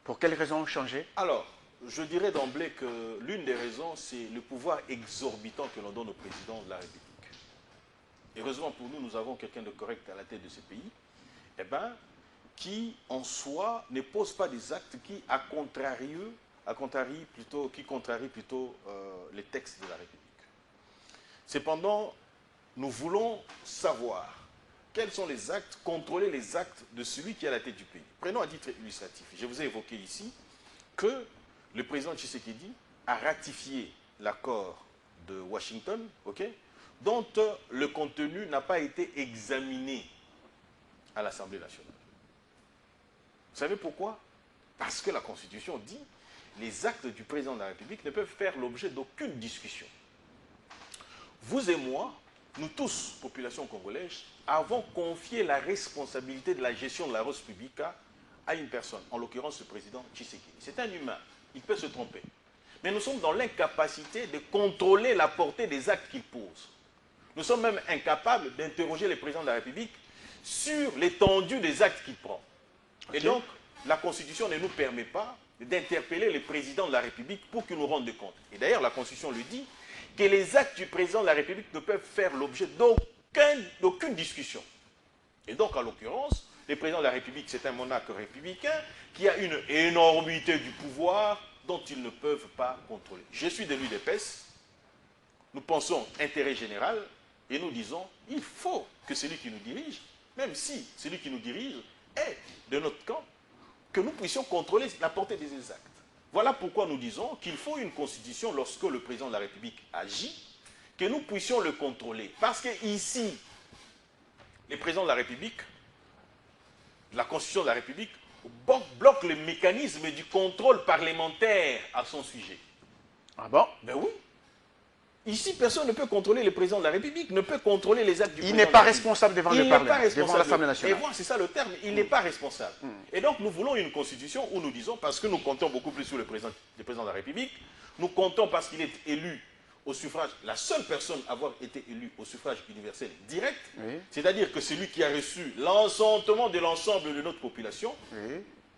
Pour quelles raisons changer? Alors, je dirais d'emblée que l'une des raisons, c'est le pouvoir exorbitant que l'on donne au président de la République. Heureusement pour nous, nous avons quelqu'un de correct à la tête de ce pays, qui en soi ne pose pas des actes qui, contrarient plutôt les textes de la République. Cependant, nous voulons savoir quels sont les actes, contrôler les actes de celui qui est à la tête du pays. Prenons un titre illustratif. Je vous ai évoqué ici que le président Tshisekedi a ratifié l'accord de Washington, dont le contenu n'a pas été examiné à l'Assemblée nationale. Vous savez pourquoi? Parce que la Constitution dit que les actes du président de la République ne peuvent faire l'objet d'aucune discussion. Vous et moi, nous tous, population congolaise, avons confié la responsabilité de la gestion de la Res Publica à une personne, en l'occurrence le président Tshisekedi. C'est un humain, il peut se tromper. Mais nous sommes dans l'incapacité de contrôler la portée des actes qu'il pose. Nous sommes même incapables d'interroger le président de la République sur l'étendue des actes qu'il prend. Et donc, la Constitution ne nous permet pas d'interpeller le président de la République pour qu'il nous rende compte. Et d'ailleurs, la Constitution le dit, que les actes du président de la République ne peuvent faire l'objet d'aucune discussion. Et donc, en l'occurrence, le président de la République, c'est un monarque républicain qui a une énormité du pouvoir dont ils ne peuvent pas contrôler. Je suis de l'UDPS, nous pensons intérêt général, et nous disons, il faut que celui qui nous dirige, même si celui qui nous dirige est de notre camp, que nous puissions contrôler la portée des actes. Voilà pourquoi nous disons qu'il faut une constitution lorsque le président de la République agit, que nous puissions le contrôler. Parce que ici, le président de la République, la constitution de la République, bloque le mécanisme du contrôle parlementaire à son sujet. Ah bon? Ben oui. Ici, personne ne peut contrôler le président de la République, ne peut contrôler les actes du président. Il n'est pas responsable devant le Parlement, devant l'Assemblée nationale. Et voilà, c'est ça le terme, il n'est pas responsable. Et donc, nous voulons une constitution où nous disons, parce que nous comptons beaucoup plus sur le président de la République, nous comptons parce qu'il est élu au suffrage, la seule personne à avoir été élue au suffrage universel direct, c'est-à-dire que celui qui a reçu l'ensentement de l'ensemble de notre population,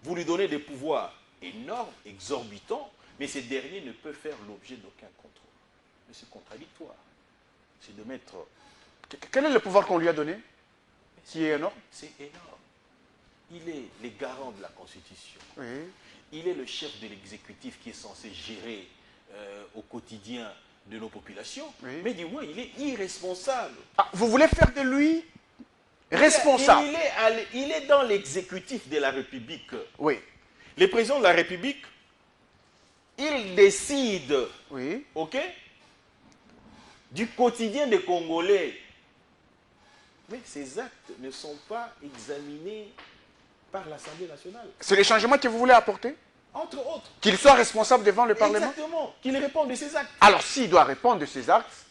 vous lui donnez des pouvoirs énormes, exorbitants, Mais ces derniers ne peuvent faire l'objet d'aucun contrôle. Mais c'est contradictoire. C'est de mettre... Quel est le pouvoir qu'on lui a donné? Qui est énorme? C'est énorme. Il est le garant de la Constitution. Oui. Il est le chef de l'exécutif qui est censé gérer au quotidien de nos populations. Oui. Mais du moins, il est irresponsable. Ah, vous voulez faire de lui responsable? Il est dans l'exécutif de la République. Oui. Le président de la République, il décide, oui, ok, du quotidien des Congolais. Mais ces actes ne sont pas examinés par l'Assemblée nationale. C'est les changements que vous voulez apporter? Entre autres. Qu'il soit responsable devant le Parlement? Exactement. Qu'il réponde de ses actes. Alors, s'il doit répondre de ses actes,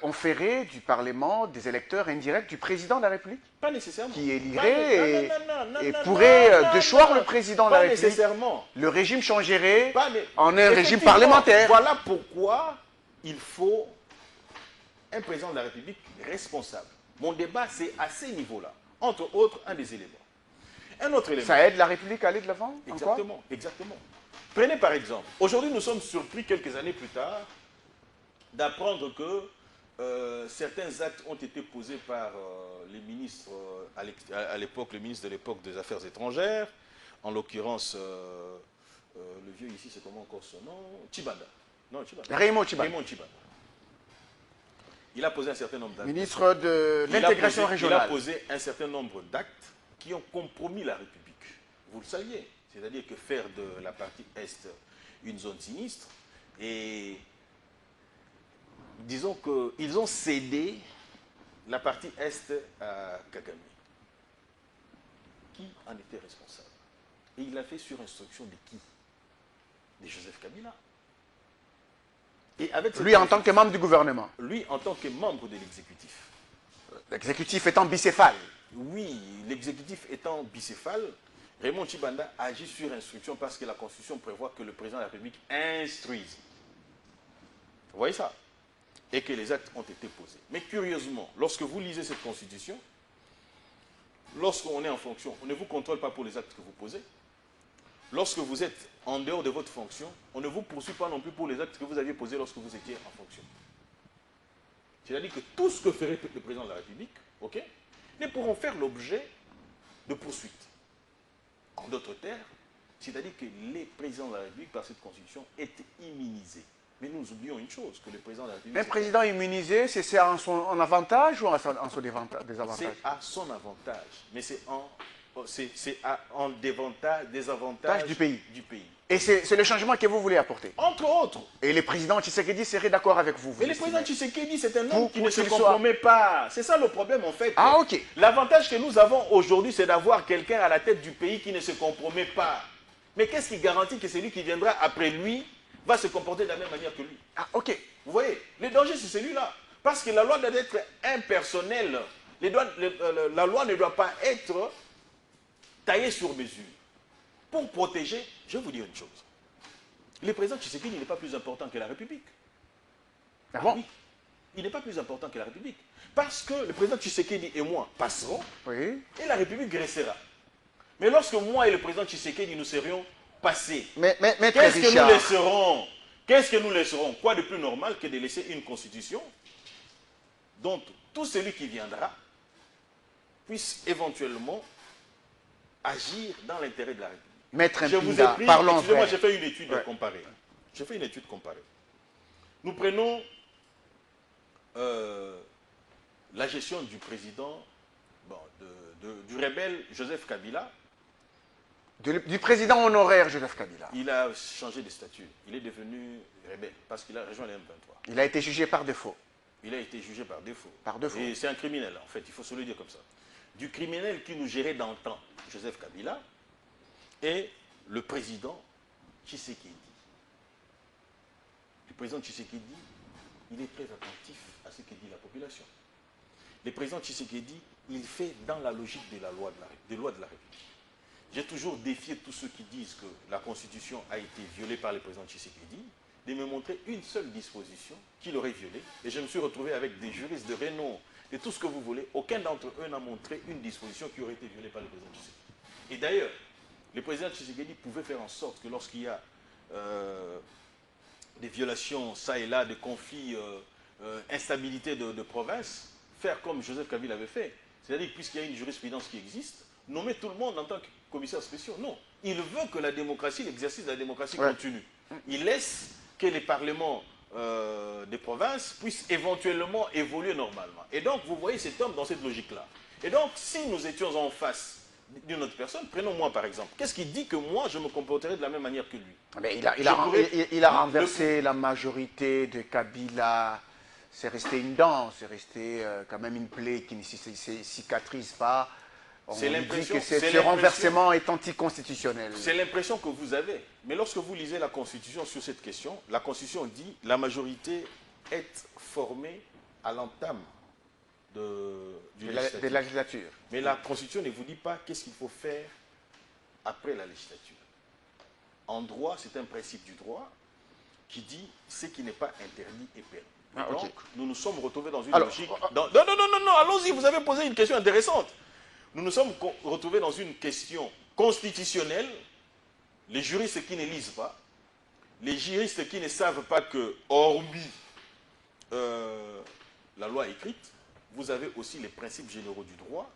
on ferait du Parlement des électeurs indirects du président de la République? Pas nécessairement. Qui élirait et pourrait déchoir le président de la République. Pas nécessairement. Le régime changerait en un régime parlementaire. Voilà pourquoi il faut un président de la République responsable. Mon débat, c'est à ces niveaux-là. Entre autres, un des éléments. Un autre élément. Ça aide la République à aller de l'avant? Exactement, exactement. Prenez par exemple, aujourd'hui nous sommes surpris quelques années plus tard d'apprendre que certains actes ont été posés par les ministres, à l'époque, le ministre de l'époque des Affaires étrangères, en l'occurrence, le vieux ici, c'est comment encore son nom? Tshibanda. Non, Tshibanda. Raymond Tshibanda. Raymond Tshibanda. Il a posé un certain nombre d'actes. Ministre de l'intégration régionale. Il a posé un certain nombre d'actes qui ont compromis la République. Vous le saviez. C'est-à-dire que faire de la partie Est une zone sinistre et disons qu'ils ont cédé la partie Est à Kagame. Qui en était responsable? Et il l'a fait sur instruction de qui? De Joseph Kabila. Et avec lui en tant que membre du gouvernement. Lui en tant que membre de l'exécutif. L'exécutif étant bicéphale. Oui, l'exécutif étant bicéphale, Raymond Tshibanda agit sur instruction parce que la Constitution prévoit que le président de la République instruise. Vous voyez ça? Et que les actes ont été posés. Mais curieusement, lorsque vous lisez cette Constitution, lorsqu'on est en fonction, on ne vous contrôle pas pour les actes que vous posez. Lorsque vous êtes en dehors de votre fonction, on ne vous poursuit pas non plus pour les actes que vous aviez posés lorsque vous étiez en fonction. C'est-à-dire que tout ce que ferait le président de la République, ok, ne pourront faire l'objet de poursuites. En d'autres termes, c'est-à-dire que les présidents de la République, par cette Constitution, étaient immunisés. Mais nous oublions une chose, que le président de la République... Un président immunisé, c'est en son avantage ou en son désavantage? C'est à son avantage, mais c'est en désavantage du pays. Du pays. Et c'est le changement que vous voulez apporter? Entre autres. Et le président Tshisekedi serait d'accord avec vous? Mais le président Tshisekedi, c'est un homme qui ne se compromet pas. C'est ça le problème en fait. Ah, ok. L'avantage que nous avons aujourd'hui, c'est d'avoir quelqu'un à la tête du pays qui ne se compromet pas. Mais qu'est-ce qui garantit que celui qui viendra après lui va se comporter de la même manière que lui? Ah, ok. Vous voyez, le danger, c'est celui-là. Parce que la loi doit être impersonnelle. La loi ne doit pas être taillée sur mesure. Pour protéger, je vais vous dire une chose. Le président Tshisekedi n'est pas plus important que la République. Ah bon? Oui. Il n'est pas plus important que la République. Parce que le président Tshisekedi et moi passerons, oui, et la République restera. Mais lorsque moi et le président Tshisekedi nous serions passés, qu'est-ce que nous laisserons? Qu'est-ce que nous laisserons? Quoi de plus normal que de laisser une constitution dont tout celui qui viendra puisse éventuellement agir dans l'intérêt de la République? Maître je vous ai pris, excusez-moi, j'ai fait une étude comparée. J'ai fait une étude comparée. Nous prenons la gestion du président, du rebelle Joseph Kabila. Du président honoraire Joseph Kabila. Il a changé de statut. Il est devenu rebelle parce qu'il a rejoint les M23. Il a été jugé par défaut. Il a été jugé par défaut. Par défaut. Et c'est un criminel, en fait, il faut se le dire comme ça. Du criminel qui nous gérait dans le temps, Joseph Kabila, et le président Tshisekedi. Le président Tshisekedi, il est très attentif à ce que dit la population. Le président Tshisekedi, il fait dans la logique de la loi de la République. J'ai toujours défié tous ceux qui disent que la Constitution a été violée par le président Tshisekedi, de me montrer une seule disposition qu'il aurait violée. Et je me suis retrouvé avec des juristes de renom, de tout ce que vous voulez. Aucun d'entre eux n'a montré une disposition qui aurait été violée par le président Tshisekedi. Et d'ailleurs, le président Tshisekedi pouvait faire en sorte que lorsqu'il y a des violations ça et là, de conflits, instabilité de province, faire comme Joseph Kabila avait fait. C'est-à-dire que puisqu'il y a une jurisprudence qui existe, nommer tout le monde en tant que commissaire spécial. Non. Il veut que la démocratie, l'exercice de la démocratie continue. Il laisse que les parlements des provinces puissent éventuellement évoluer normalement. Et donc, vous voyez cet homme dans cette logique-là. Et donc, si nous étions en face d'une autre personne, prenons moi par exemple, qu'est-ce qui dit que moi, je me comporterais de la même manière que lui? Mais il a renversé la majorité de Kabila. C'est resté une dent, c'est resté quand même une plaie qui ne cicatrise pas. On dit que ce renversement est anticonstitutionnel. C'est l'impression que vous avez. Mais lorsque vous lisez la Constitution sur cette question, la Constitution dit que la majorité est formée à l'entame de la législature. Mais la Constitution ne vous dit pas qu'est-ce qu'il faut faire après la législature. En droit, c'est un principe du droit qui dit ce qui n'est pas interdit est permis. Donc, nous nous sommes retrouvés dans une logique... Non, allons-y, vous avez posé une question intéressante. Nous nous sommes retrouvés dans une question constitutionnelle. Les juristes qui ne lisent pas, les juristes qui ne savent pas que, hormis la loi écrite, vous avez aussi les principes généraux du droit,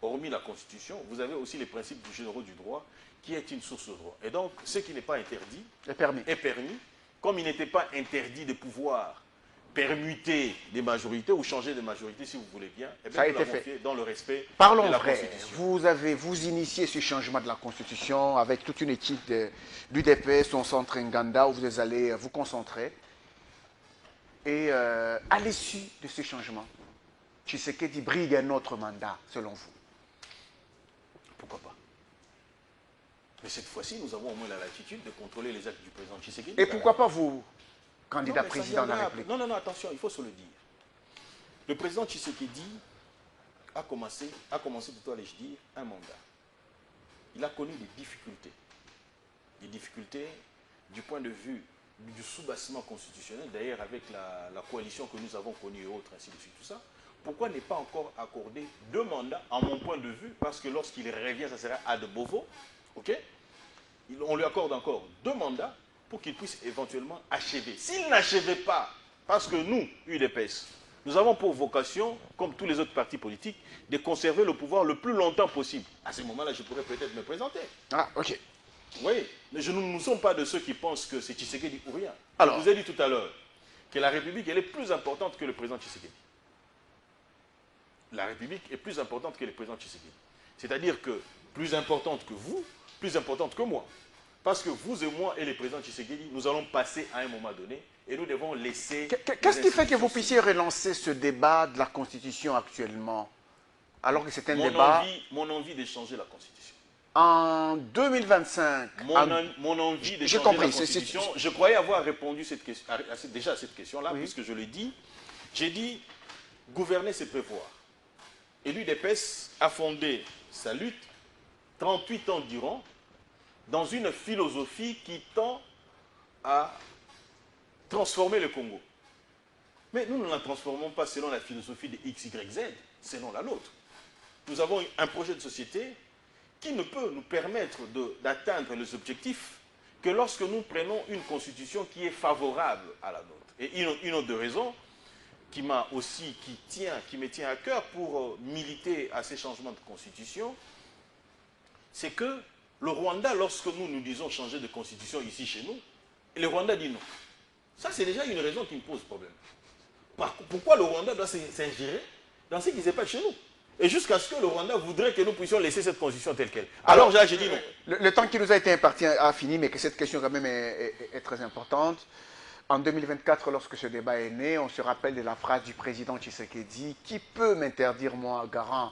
hormis la Constitution, vous avez aussi les principes généraux du droit, qui est une source de droit. Et donc, ce qui n'est pas interdit est permis. Comme il n'était pas interdit de pouvoir permuter des majorités ou changer de majorité, si vous voulez bien, eh bien, ça a été fait dans le respect Parlons de la vrai. Constitution. Vous initiez ce changement de la Constitution avec toute une équipe de l'UDPS, son centre Nganda, où vous allez vous concentrer. Et à l'issue de ce changement, Tshisekedi brigue un autre mandat, selon vous? Pourquoi pas? Mais cette fois-ci, nous avons au moins la latitude de contrôler les actes du président Tshisekedi. Et pourquoi pas vous, candidat président de la République? Non, attention, il faut se le dire. Le président Tshisekedi a commencé plutôt, allais-je dire, un mandat. Il a connu des difficultés. Des difficultés du point de vue du soubassement constitutionnel, d'ailleurs avec la coalition que nous avons connue et autres, ainsi de suite, tout ça. Pourquoi n'est pas encore accordé 2 mandats, à mon point de vue, parce que lorsqu'il revient, ça sera ad Bovo, ok? On lui accorde encore 2 mandats pour qu'il puisse éventuellement achever. S'il n'achevait pas, parce que nous, UDPS, nous avons pour vocation, comme tous les autres partis politiques, de conserver le pouvoir le plus longtemps possible. À ce moment-là, je pourrais peut-être me présenter. Ah, ok. Vous voyez, mais nous ne sommes pas de ceux qui pensent que c'est Tshisekedi ou rien. Alors, je vous ai dit tout à l'heure que la République, elle est plus importante que le président Tshisekedi. La République est plus importante que le président Tshisekedi. C'est-à-dire que plus importante que vous, plus importante que moi. Parce que vous et moi et le président Tshisekedi, nous allons passer à un moment donné et nous devons laisser... Qu'est-ce qui fait que vous puissiez relancer ce débat de la Constitution actuellement? Alors que c'est un débat... Mon envie de changer la Constitution. En 2025... Mon envie de changer la Constitution, je croyais avoir répondu déjà à cette question-là, puisque je l'ai dit. J'ai dit, gouverner, c'est prévoir. Et l'UDPS a fondé sa lutte 38 ans durant dans une philosophie qui tend à transformer le Congo. Mais nous ne la transformons pas selon la philosophie de X, Y, Z, selon la nôtre. Nous avons un projet de société qui ne peut nous permettre d'atteindre les objectifs que lorsque nous prenons une constitution qui est favorable à la nôtre. Et une autre raison qui me tient à cœur pour militer à ces changements de constitution, c'est que le Rwanda, lorsque nous disons changer de constitution ici chez nous, et le Rwanda dit non. Ça, c'est déjà une raison qui me pose problème. Pourquoi le Rwanda doit s'ingérer dans ce qui se passe chez nous? Et jusqu'à ce que le Rwanda voudrait que nous puissions laisser cette constitution telle qu'elle. Alors j'ai dit non. Le temps qui nous a été imparti a fini, mais que cette question quand même est très importante. En 2024, lorsque ce débat est né, on se rappelle de la phrase du président Tshisekedi: qui peut m'interdire, moi, garant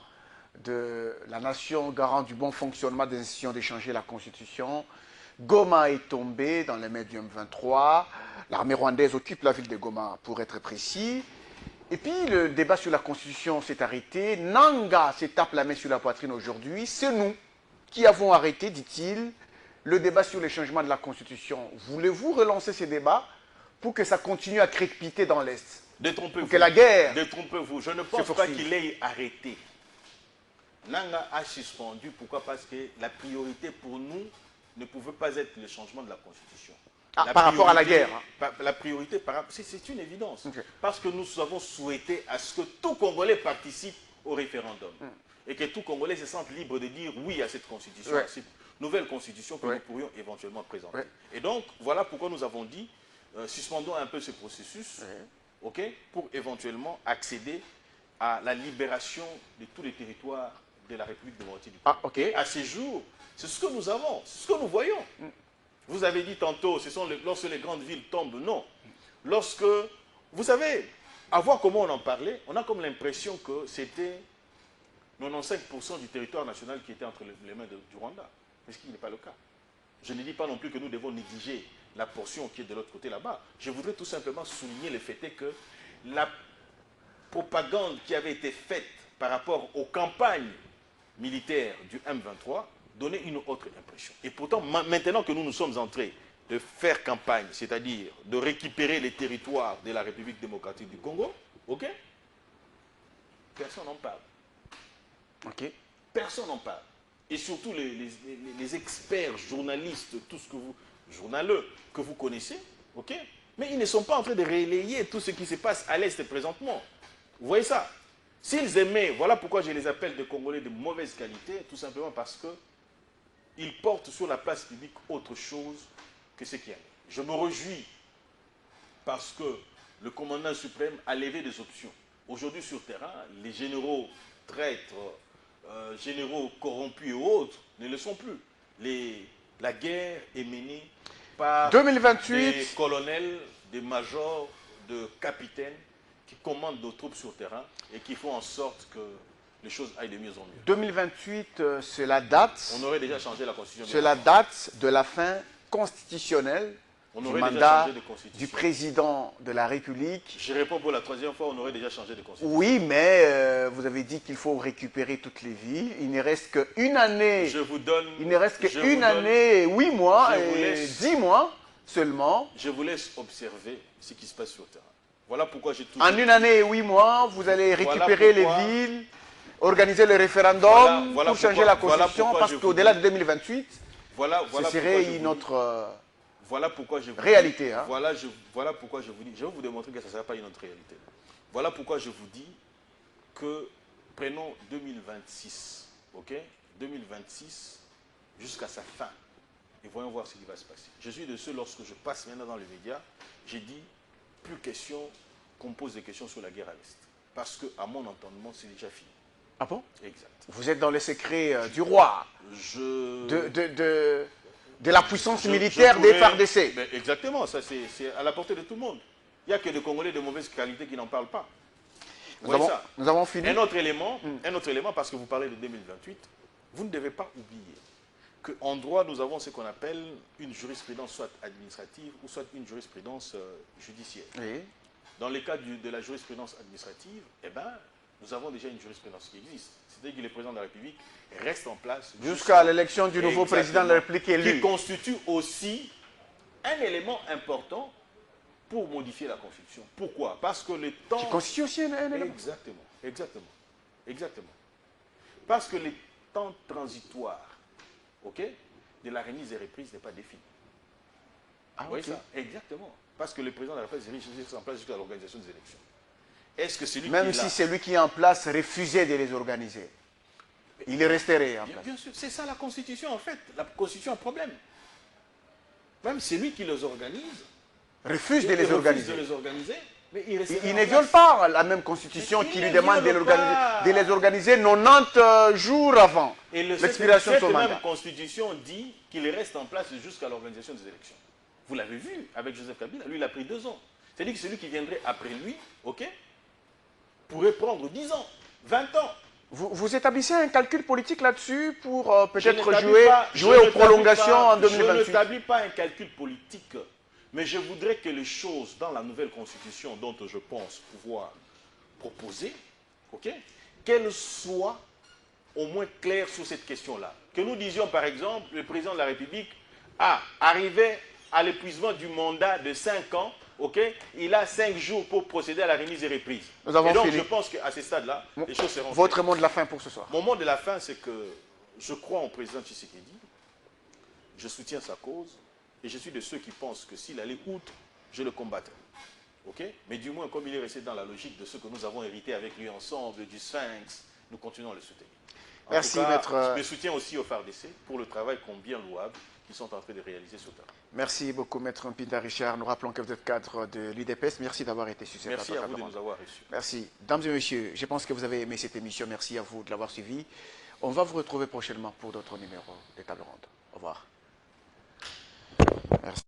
de la nation, garant du bon fonctionnement des institutions, d'échanger la Constitution? Goma est tombé dans les mains du M23. L'armée rwandaise occupe la ville de Goma, pour être précis. Et puis, le débat sur la Constitution s'est arrêté. Nanga se tape la main sur la poitrine aujourd'hui. C'est nous qui avons arrêté, dit-il, le débat sur le changement de la Constitution. Voulez-vous relancer ce débat pour que ça continue à crépiter dans l'Est? Détrompez-vous. Que la guerre... Détrompez-vous. Je ne pense pas qu'il ait arrêté. Nanga a suspendu. Pourquoi? Parce que la priorité pour nous ne pouvait pas être le changement de la Constitution. Ah, par rapport à la guerre. La priorité, c'est une évidence. Okay. Parce que nous avons souhaité à ce que tout Congolais participe au référendum. Et que tout Congolais se sente libre de dire oui à cette Constitution, à cette nouvelle Constitution que nous pourrions éventuellement présenter. Et donc, voilà pourquoi nous avons dit, suspendons un peu ce processus, pour éventuellement accéder à la libération de tous les territoires de la République démocratique du Congo. Et à ce jour, c'est ce que nous avons, c'est ce que nous voyons. Vous avez dit tantôt, lorsque les grandes villes tombent, non. Lorsque, vous savez, à voir comment on en parlait, on a comme l'impression que c'était 95% du territoire national qui était entre les mains du Rwanda. Mais ce qui n'est pas le cas. Je ne dis pas non plus que nous devons négliger la portion qui est de l'autre côté là-bas. Je voudrais tout simplement souligner le fait que la propagande qui avait été faite par rapport aux campagnes militaires du M23 donnait une autre impression. Et pourtant, maintenant que nous sommes en train de faire campagne, c'est-à-dire de récupérer les territoires de la République démocratique du Congo, personne n'en parle. Personne n'en parle. Et surtout les experts, journalistes, tout ce que vous, journaleux, que vous connaissez, mais ils ne sont pas en train de relayer tout ce qui se passe à l'Est présentement. Vous voyez ça? S'ils aimaient, voilà pourquoi je les appelle des Congolais de mauvaise qualité, tout simplement parce que ils portent sur la place publique autre chose que ce qu'il y a. Je me réjouis parce que le commandant suprême a levé des options. Aujourd'hui sur terrain, les généraux traîtres, généraux corrompus et autres ne le sont plus. La guerre est menée par 2028, des colonels, des majors, de capitaines qui commandent nos troupes sur terrain et qui font en sorte que les choses aillent de mieux en mieux. 2028, c'est la date. On aurait déjà changé la Constitution. C'est la date de la fin constitutionnelle du mandat du président de la République. Je réponds pour la troisième fois, on aurait déjà changé de Constitution. Oui, mais vous avez dit qu'il faut récupérer toutes les villes. Il ne reste qu'une année. Je vous donne. Il ne reste qu'une année, 8 mois et 10 mois seulement. Je vous laisse observer ce qui se passe sur le terrain. Voilà pourquoi j'ai tout. En une année et 8 mois, vous allez récupérer les villes, organiser le référendum pour changer la Constitution, parce qu'au-delà de 2028, ce serait une autre réalité. Voilà pourquoi je vous dis, je vais vous démontrer que ça ne sera pas une autre réalité. Voilà pourquoi je vous dis que prenons 2026, 2026 jusqu'à sa fin, et voyons voir ce qui va se passer. Je suis de ceux, lorsque je passe maintenant dans les médias, j'ai dit, plus question qu'on pose des questions sur la guerre à l'Est. Parce qu'à mon entendement, c'est déjà fini. Ah bon? Exact. Vous êtes dans les secrets du roi, de la puissance militaire des FARDC. Exactement, ça c'est à la portée de tout le monde. Il n'y a que des Congolais de mauvaise qualité qui n'en parlent pas. Nous avons fini. Un autre élément, parce que vous parlez de 2028, vous ne devez pas oublier qu'en droit, nous avons ce qu'on appelle une jurisprudence soit administrative ou soit une jurisprudence judiciaire. Oui. Dans le cas de la jurisprudence administrative, nous avons déjà une jurisprudence qui existe. C'est-à-dire que le président de la République reste en place jusqu'à l'élection du nouveau président de la République élu. Qui constitue aussi un élément important pour modifier la Constitution. Pourquoi? Parce que le temps... Qui constitue aussi un élément. Exactement. Parce que le temps transitoire de la remise et reprise n'est pas défini. Vous voyez ça? Exactement. Parce que le président de la République reste en place jusqu'à l'organisation des élections. Est-ce que celui même si celui qui est en place refusait de les organiser, il resterait en place. Bien sûr, c'est ça la Constitution en fait. La Constitution a un problème. Même celui qui les organise refuse de les organiser. Mais il ne viole pas la même Constitution qui lui demande de les organiser 90 jours avant l'expiration de son mandat. Cette même Constitution dit qu'il reste en place jusqu'à l'organisation des élections. Vous l'avez vu avec Joseph Kabila, lui il a pris 2 ans. C'est-à-dire que celui qui viendrait après lui, pourrait prendre 10 ans, 20 ans. Vous établissez un calcul politique là-dessus pour peut-être jouer aux prolongations en 2028? Je n'établis pas un calcul politique, mais je voudrais que les choses dans la nouvelle constitution dont je pense pouvoir proposer, qu'elles soient au moins claires sur cette question-là. Que nous disions par exemple, le président de la République a arrivé à l'épuisement du mandat de 5 ans, il a 5 jours pour procéder à la remise et reprise. Nous avons fini. Je pense qu'à ce stade-là, les choses seront faites. Votre mot de la fin pour ce soir? Mon mot de la fin, c'est que je crois au président Tshisekedi. je soutiens sa cause et je suis de ceux qui pensent que s'il allait outre, je le combattrai. Ok? Mais du moins, comme il est resté dans la logique de ce que nous avons hérité avec lui ensemble, du Sphinx, nous continuons à le soutenir. Merci, en tout cas, maître. je soutiens aussi au FARDC pour le travail combien louable qu'ils sont en train de réaliser sur terrain. Merci beaucoup, maître Mpinda Richard. Nous rappelons que vous êtes cadre de l'UDPS. Merci d'avoir été sur cette plateau. Merci à vous de nous avoir reçus. Merci. Dames et messieurs, je pense que vous avez aimé cette émission. Merci à vous de l'avoir suivi. On va vous retrouver prochainement pour d'autres numéros des tables rondes. Au revoir. Merci.